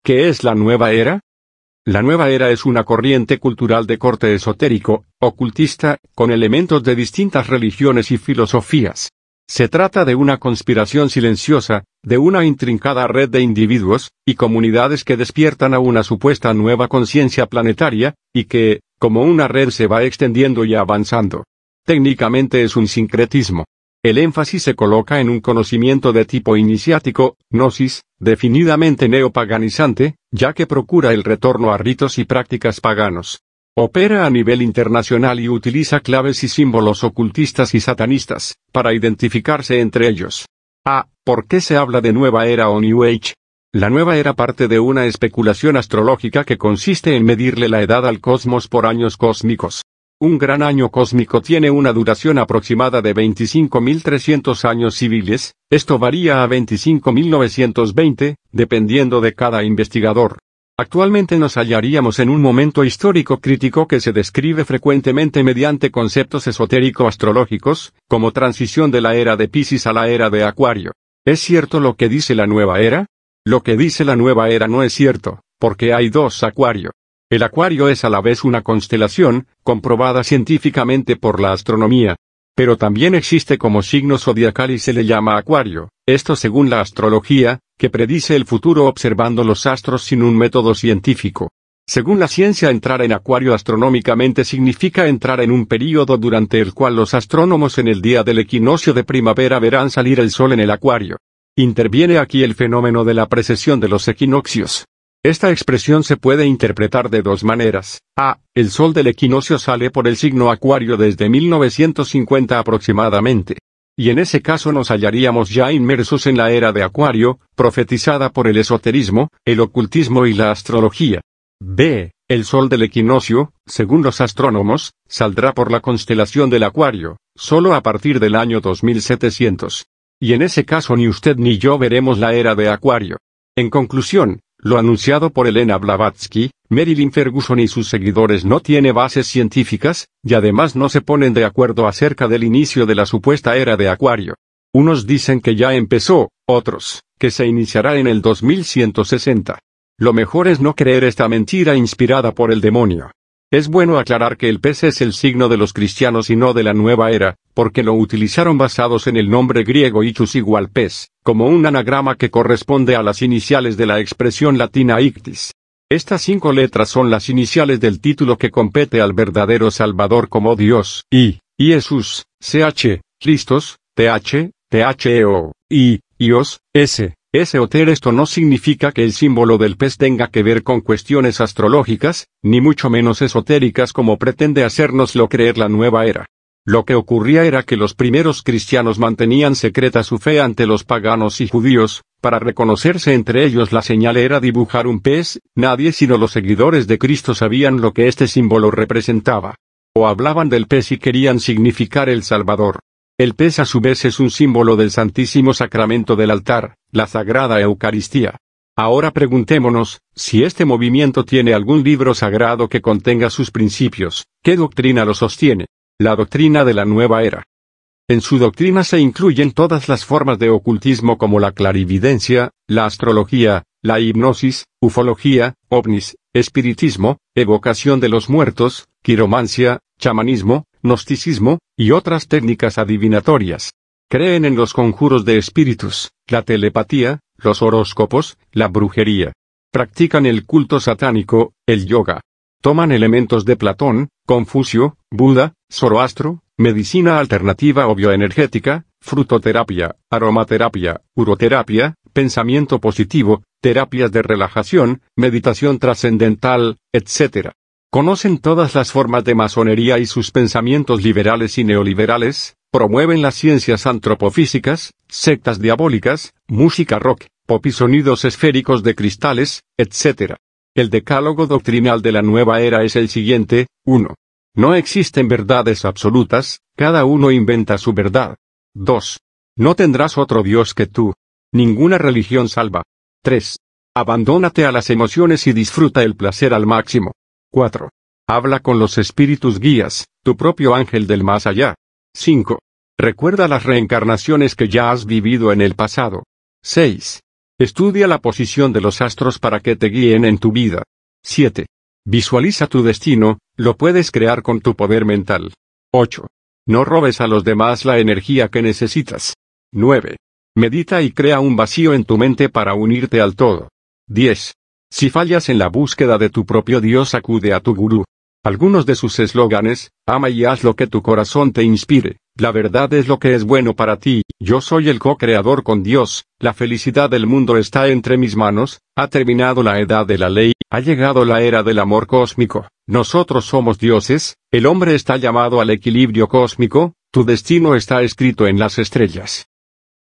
¿Qué es la nueva era? La nueva era es una corriente cultural de corte esotérico, ocultista, con elementos de distintas religiones y filosofías. Se trata de una conspiración silenciosa, de una intrincada red de individuos y comunidades que despiertan a una supuesta nueva conciencia planetaria, y que, como una red, se va extendiendo y avanzando. Técnicamente es un sincretismo. El énfasis se coloca en un conocimiento de tipo iniciático, gnosis, definidamente neopaganizante, ya que procura el retorno a ritos y prácticas paganos. Opera a nivel internacional y utiliza claves y símbolos ocultistas y satanistas, para identificarse entre ellos. ¿Por qué se habla de nueva era o New Age? La nueva era parte de una especulación astrológica que consiste en medirle la edad al cosmos por años cósmicos. Un gran año cósmico tiene una duración aproximada de 25.300 años civiles, esto varía a 25.920, dependiendo de cada investigador. Actualmente nos hallaríamos en un momento histórico crítico que se describe frecuentemente mediante conceptos esotérico-astrológicos, como transición de la era de Piscis a la era de Acuario. ¿Es cierto lo que dice la nueva era? Lo que dice la nueva era no es cierto, porque hay dos Acuario. El Acuario es a la vez una constelación, comprobada científicamente por la astronomía. Pero también existe como signo zodiacal y se le llama Acuario, esto según la astrología, que predice el futuro observando los astros sin un método científico. Según la ciencia, entrar en Acuario astronómicamente significa entrar en un período durante el cual los astrónomos en el día del equinoccio de primavera verán salir el sol en el Acuario. Interviene aquí el fenómeno de la precesión de los equinoccios. Esta expresión se puede interpretar de dos maneras. El sol del equinoccio sale por el signo Acuario desde 1950 aproximadamente. Y en ese caso nos hallaríamos ya inmersos en la era de Acuario, profetizada por el esoterismo, el ocultismo y la astrología. El sol del equinoccio, según los astrónomos, saldrá por la constelación del Acuario, solo a partir del año 2700. Y en ese caso ni usted ni yo veremos la era de Acuario. En conclusión, lo anunciado por Elena Blavatsky, Marilyn Ferguson y sus seguidores no tiene bases científicas, y además no se ponen de acuerdo acerca del inicio de la supuesta era de Acuario. Unos dicen que ya empezó, otros, que se iniciará en el 2160. Lo mejor es no creer esta mentira inspirada por el demonio. Es bueno aclarar que el pez es el signo de los cristianos y no de la nueva era, porque lo utilizaron basados en el nombre griego ichthus igual pez, como un anagrama que corresponde a las iniciales de la expresión latina ictis. Estas 5 letras son las iniciales del título que compete al verdadero Salvador como Dios, Jesús, ch, Christos, th, theo, ios, esoter. Esto no significa que el símbolo del pez tenga que ver con cuestiones astrológicas, ni mucho menos esotéricas como pretende hacérnoslo creer la nueva era. Lo que ocurría era que los primeros cristianos mantenían secreta su fe ante los paganos y judíos. Para reconocerse entre ellos la señal era dibujar un pez. Nadie sino los seguidores de Cristo sabían lo que este símbolo representaba. O hablaban del pez y querían significar el Salvador. El pez a su vez es un símbolo del Santísimo Sacramento del altar, la Sagrada Eucaristía. Ahora preguntémonos, si este movimiento tiene algún libro sagrado que contenga sus principios, ¿qué doctrina lo sostiene? La doctrina de la nueva era. En su doctrina se incluyen todas las formas de ocultismo como la clarividencia, la astrología, la hipnosis, ufología, ovnis, espiritismo, evocación de los muertos, quiromancia, chamanismo, gnosticismo, y otras técnicas adivinatorias. Creen en los conjuros de espíritus, la telepatía, los horóscopos, la brujería. Practican el culto satánico, el yoga. Toman elementos de Platón, Confucio, Buda, Zoroastro, medicina alternativa o bioenergética, frutoterapia, aromaterapia, uroterapia, pensamiento positivo, terapias de relajación, meditación trascendental, etc. Conocen todas las formas de masonería y sus pensamientos liberales y neoliberales, promueven las ciencias antropofísicas, sectas diabólicas, música rock, pop y sonidos esféricos de cristales, etc. El decálogo doctrinal de la nueva era es el siguiente: 1. No existen verdades absolutas, cada uno inventa su verdad. 2. No tendrás otro Dios que tú. Ninguna religión salva. 3. Abandónate a las emociones y disfruta el placer al máximo. 4. Habla con los espíritus guías, tu propio ángel del más allá. 5. Recuerda las reencarnaciones que ya has vivido en el pasado. 6. Estudia la posición de los astros para que te guíen en tu vida. 7. Visualiza tu destino, lo puedes crear con tu poder mental. 8. No robes a los demás la energía que necesitas. 9. Medita y crea un vacío en tu mente para unirte al todo. 10. Si fallas en la búsqueda de tu propio Dios, acude a tu gurú. Algunos de sus eslóganes: ama y haz lo que tu corazón te inspire, la verdad es lo que es bueno para ti, yo soy el co-creador con Dios, la felicidad del mundo está entre mis manos, ha terminado la edad de la ley, ha llegado la era del amor cósmico, nosotros somos dioses, el hombre está llamado al equilibrio cósmico, tu destino está escrito en las estrellas.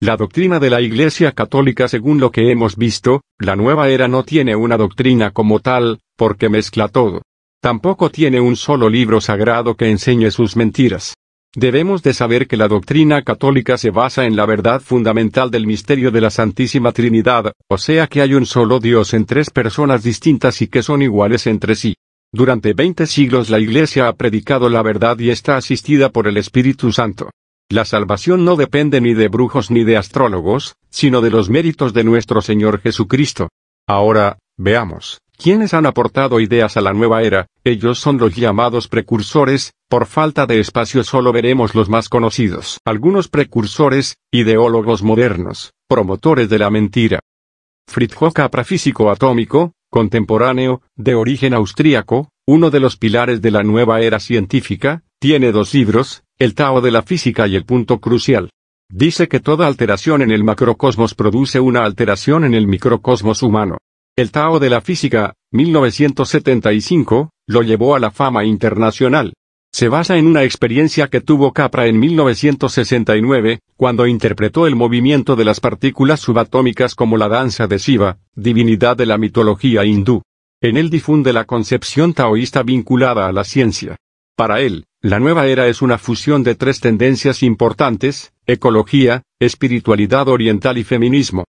La doctrina de la Iglesia Católica. Según lo que hemos visto, la nueva era no tiene una doctrina como tal, porque mezcla todo. Tampoco tiene un solo libro sagrado que enseñe sus mentiras. Debemos de saber que la doctrina católica se basa en la verdad fundamental del misterio de la Santísima Trinidad, o sea que hay un solo Dios en tres personas distintas y que son iguales entre sí. Durante 20 siglos la Iglesia ha predicado la verdad y está asistida por el Espíritu Santo. La salvación no depende ni de brujos ni de astrólogos, sino de los méritos de nuestro Señor Jesucristo. Ahora, veamos, ¿quiénes han aportado ideas a la nueva era? Ellos son los llamados precursores, por falta de espacio solo veremos los más conocidos. Algunos precursores, ideólogos modernos, promotores de la mentira. Fritjof Capra, físico atómico, contemporáneo, de origen austríaco, uno de los pilares de la nueva era científica, tiene 2 libros, El Tao de la Física y El Punto Crucial. Dice que toda alteración en el macrocosmos produce una alteración en el microcosmos humano. El Tao de la Física, 1975, lo llevó a la fama internacional. Se basa en una experiencia que tuvo Capra en 1969, cuando interpretó el movimiento de las partículas subatómicas como la danza de Shiva, divinidad de la mitología hindú. En él difunde la concepción taoísta vinculada a la ciencia. Para él, la nueva era es una fusión de 3 tendencias importantes: ecología, espiritualidad oriental y feminismo.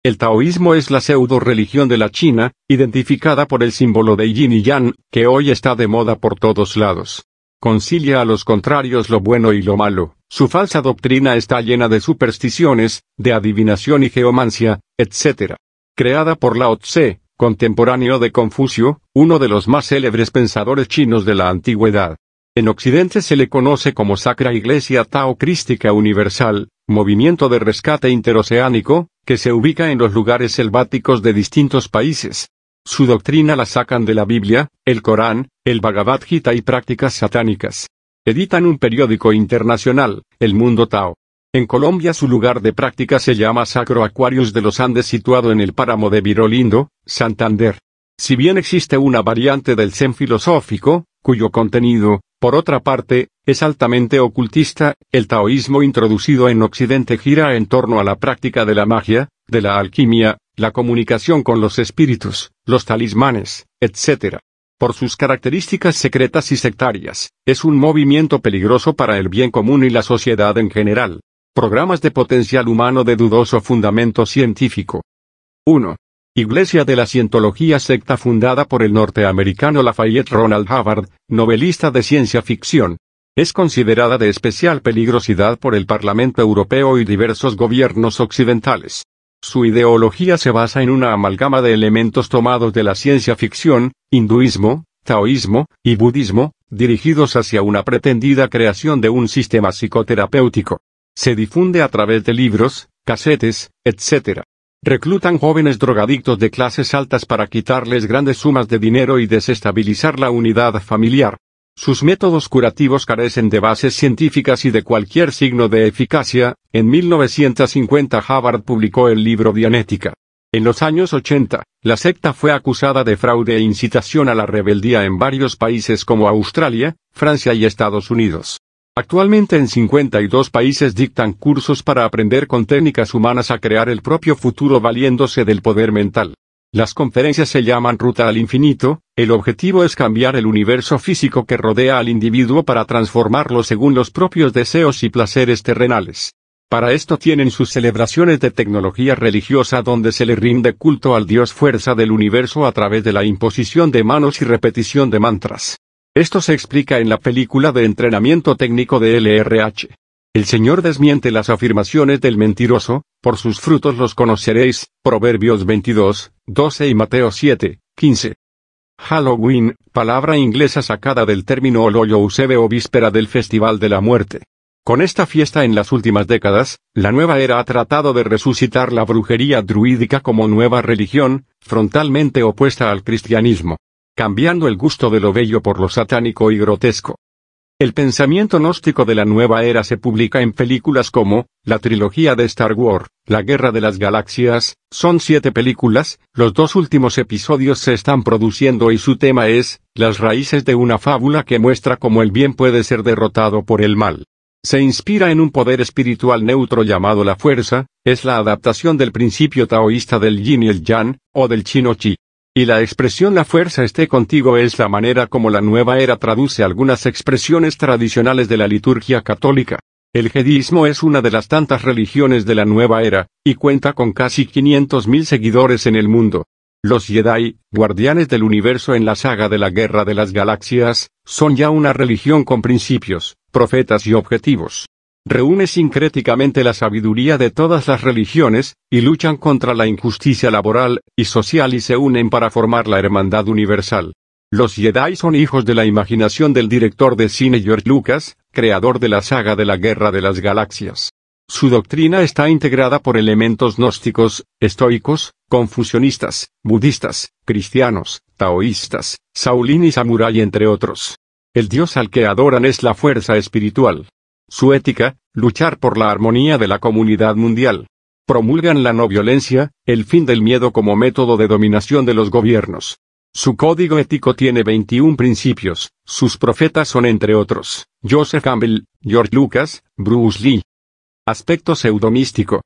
El taoísmo es la pseudo-religión de la China, identificada por el símbolo de yin y yang, que hoy está de moda por todos lados. Concilia a los contrarios lo bueno y lo malo, su falsa doctrina está llena de supersticiones, de adivinación y geomancia, etc. Creada por Lao Tse, contemporáneo de Confucio, uno de los más célebres pensadores chinos de la antigüedad. En Occidente se le conoce como Sacra Iglesia Tao Crística Universal, movimiento de rescate interoceánico, que se ubica en los lugares selváticos de distintos países. Su doctrina la sacan de la Biblia, el Corán, el Bhagavad Gita y prácticas satánicas. Editan un periódico internacional, El Mundo Tao. En Colombia su lugar de práctica se llama Sacro Aquarius de los Andes, situado en el páramo de Virolindo, Santander. Si bien existe una variante del Zen filosófico, cuyo contenido, por otra parte, es altamente ocultista, el taoísmo introducido en Occidente gira en torno a la práctica de la magia, de la alquimia, la comunicación con los espíritus, los talismanes, etc. Por sus características secretas y sectarias, es un movimiento peligroso para el bien común y la sociedad en general. Programas de potencial humano de dudoso fundamento científico. 1. Iglesia de la Cientología, secta fundada por el norteamericano Lafayette Ronald Hubbard, novelista de ciencia ficción. Es considerada de especial peligrosidad por el Parlamento Europeo y diversos gobiernos occidentales. Su ideología se basa en una amalgama de elementos tomados de la ciencia ficción, hinduismo, taoísmo y budismo, dirigidos hacia una pretendida creación de un sistema psicoterapéutico. Se difunde a través de libros, casetes, etc. Reclutan jóvenes drogadictos de clases altas para quitarles grandes sumas de dinero y desestabilizar la unidad familiar. Sus métodos curativos carecen de bases científicas y de cualquier signo de eficacia. En 1950 Hubbard publicó el libro Dianética. En los años 80, la secta fue acusada de fraude e incitación a la rebeldía en varios países como Australia, Francia y Estados Unidos. Actualmente en 52 países dictan cursos para aprender con técnicas humanas a crear el propio futuro valiéndose del poder mental. Las conferencias se llaman Ruta al Infinito. El objetivo es cambiar el universo físico que rodea al individuo para transformarlo según los propios deseos y placeres terrenales. Para esto tienen sus celebraciones de tecnología religiosa donde se le rinde culto al dios fuerza del universo a través de la imposición de manos y repetición de mantras. Esto se explica en la película de entrenamiento técnico de LRH. El Señor desmiente las afirmaciones del mentiroso, por sus frutos los conoceréis, Proverbios 22, 12 y Mateo 7, 15. Halloween, palabra inglesa sacada del término All Hallows Eve o víspera del Festival de la Muerte. Con esta fiesta en las últimas décadas, la nueva era ha tratado de resucitar la brujería druídica como nueva religión, frontalmente opuesta al cristianismo, cambiando el gusto de lo bello por lo satánico y grotesco. El pensamiento gnóstico de la nueva era se publica en películas como, la trilogía de Star Wars, La Guerra de las Galaxias, son 7 películas, los 2 últimos episodios se están produciendo y su tema es, las raíces de una fábula que muestra cómo el bien puede ser derrotado por el mal. Se inspira en un poder espiritual neutro llamado la fuerza, es la adaptación del principio taoísta del yin y el yang, o del chino chi. Y la expresión la fuerza esté contigo es la manera como la nueva era traduce algunas expresiones tradicionales de la liturgia católica. El jedismo es una de las tantas religiones de la nueva era, y cuenta con casi 500.000 seguidores en el mundo. Los Jedi, guardianes del universo en la saga de la Guerra de las Galaxias, son ya una religión con principios, profetas y objetivos. Reúne sincréticamente la sabiduría de todas las religiones, y luchan contra la injusticia laboral y social y se unen para formar la hermandad universal. Los Jedi son hijos de la imaginación del director de cine George Lucas, creador de la saga de la Guerra de las Galaxias. Su doctrina está integrada por elementos gnósticos, estoicos, confucianistas, budistas, cristianos, taoístas, shaolin y samurái entre otros. El dios al que adoran es la fuerza espiritual. Su ética, luchar por la armonía de la comunidad mundial. Promulgan la no violencia, el fin del miedo como método de dominación de los gobiernos. Su código ético tiene 21 principios, sus profetas son entre otros, Joseph Campbell, George Lucas, Bruce Lee. Aspecto pseudomístico.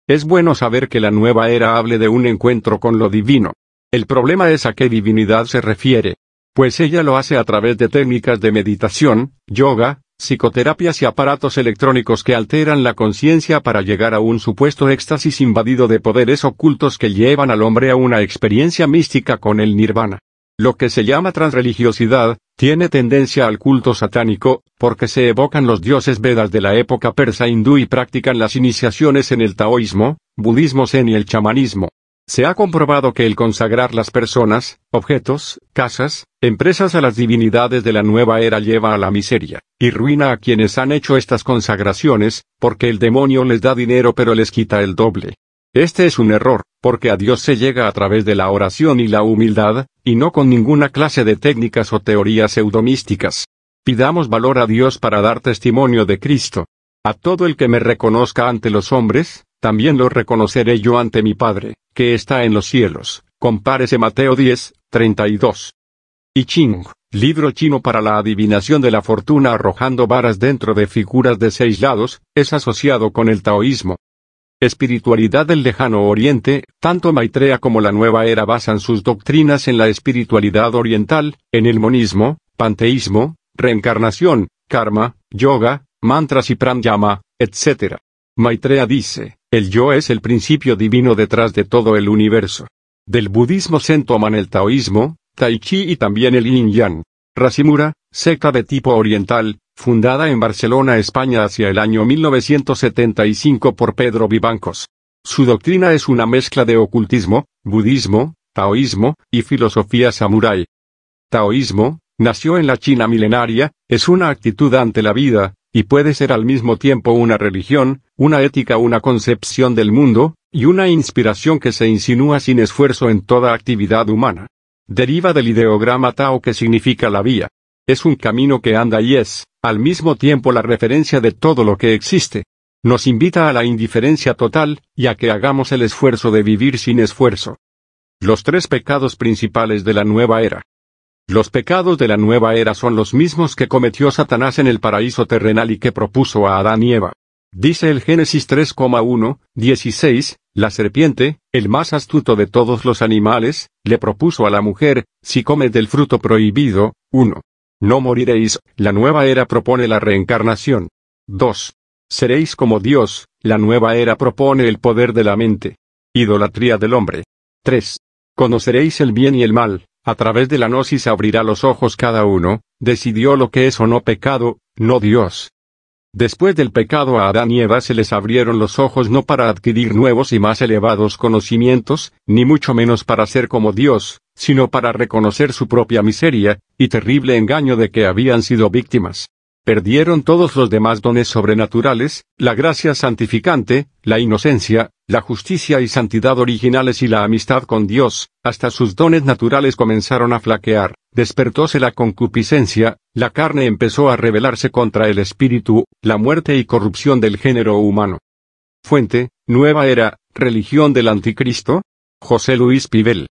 Es bueno saber que la nueva era hable de un encuentro con lo divino. El problema es a qué divinidad se refiere. Pues ella lo hace a través de técnicas de meditación, yoga, psicoterapias y aparatos electrónicos que alteran la conciencia para llegar a un supuesto éxtasis invadido de poderes ocultos que llevan al hombre a una experiencia mística con el nirvana. Lo que se llama transreligiosidad, tiene tendencia al culto satánico, porque se evocan los dioses Vedas de la época persa hindú y practican las iniciaciones en el taoísmo, budismo zen y el chamanismo. Se ha comprobado que el consagrar las personas, objetos, casas, empresas a las divinidades de la nueva era lleva a la miseria, y ruina a quienes han hecho estas consagraciones, porque el demonio les da dinero pero les quita el doble. Este es un error, porque a Dios se llega a través de la oración y la humildad, y no con ninguna clase de técnicas o teorías pseudomísticas. Pidamos valor a Dios para dar testimonio de Cristo. A todo el que me reconozca ante los hombres, también lo reconoceré yo ante mi Padre, que está en los cielos. Compárese Mateo 10, 32. I Ching, libro chino para la adivinación de la fortuna arrojando varas dentro de figuras de 6 lados, es asociado con el taoísmo. Espiritualidad del lejano oriente, tanto Maitreya como la nueva era basan sus doctrinas en la espiritualidad oriental, en el monismo, panteísmo, reencarnación, karma, yoga, mantras y pranayama, etc. Maitreya dice, el yo es el principio divino detrás de todo el universo. Del budismo zen toman el taoísmo, tai chi y también el yin yang. Rashimura, secta de tipo oriental, fundada en Barcelona, España hacia el año 1975 por Pedro Vivancos. Su doctrina es una mezcla de ocultismo, budismo, taoísmo, y filosofía samurái. Taoísmo, nació en la China milenaria, es una actitud ante la vida, y puede ser al mismo tiempo una religión, una ética, una concepción del mundo, y una inspiración que se insinúa sin esfuerzo en toda actividad humana. Deriva del ideograma Tao que significa la vía. Es un camino que anda y es, al mismo tiempo, la referencia de todo lo que existe. Nos invita a la indiferencia total, y a que hagamos el esfuerzo de vivir sin esfuerzo. Los 3 pecados principales de la nueva era. Los pecados de la nueva era son los mismos que cometió Satanás en el paraíso terrenal y que propuso a Adán y Eva. Dice el Génesis 3,1, 16, la serpiente, el más astuto de todos los animales, le propuso a la mujer, si comes del fruto prohibido, 1. No moriréis, la nueva era propone la reencarnación. 2. Seréis como Dios, la nueva era propone el poder de la mente. Idolatría del hombre. 3. Conoceréis el bien y el mal, a través de la gnosis abrirá los ojos cada uno, decidió lo que es o no pecado, no Dios. Después del pecado a Adán y Eva se les abrieron los ojos no para adquirir nuevos y más elevados conocimientos, ni mucho menos para ser como Dios, sino para reconocer su propia miseria, y terrible engaño de que habían sido víctimas. Perdieron todos los demás dones sobrenaturales, la gracia santificante, la inocencia, la justicia y santidad originales y la amistad con Dios, hasta sus dones naturales comenzaron a flaquear, despertóse la concupiscencia, la carne empezó a rebelarse contra el espíritu, la muerte y corrupción del género humano. Fuente, Nueva Era, Religión del Anticristo, José Luis Pibel.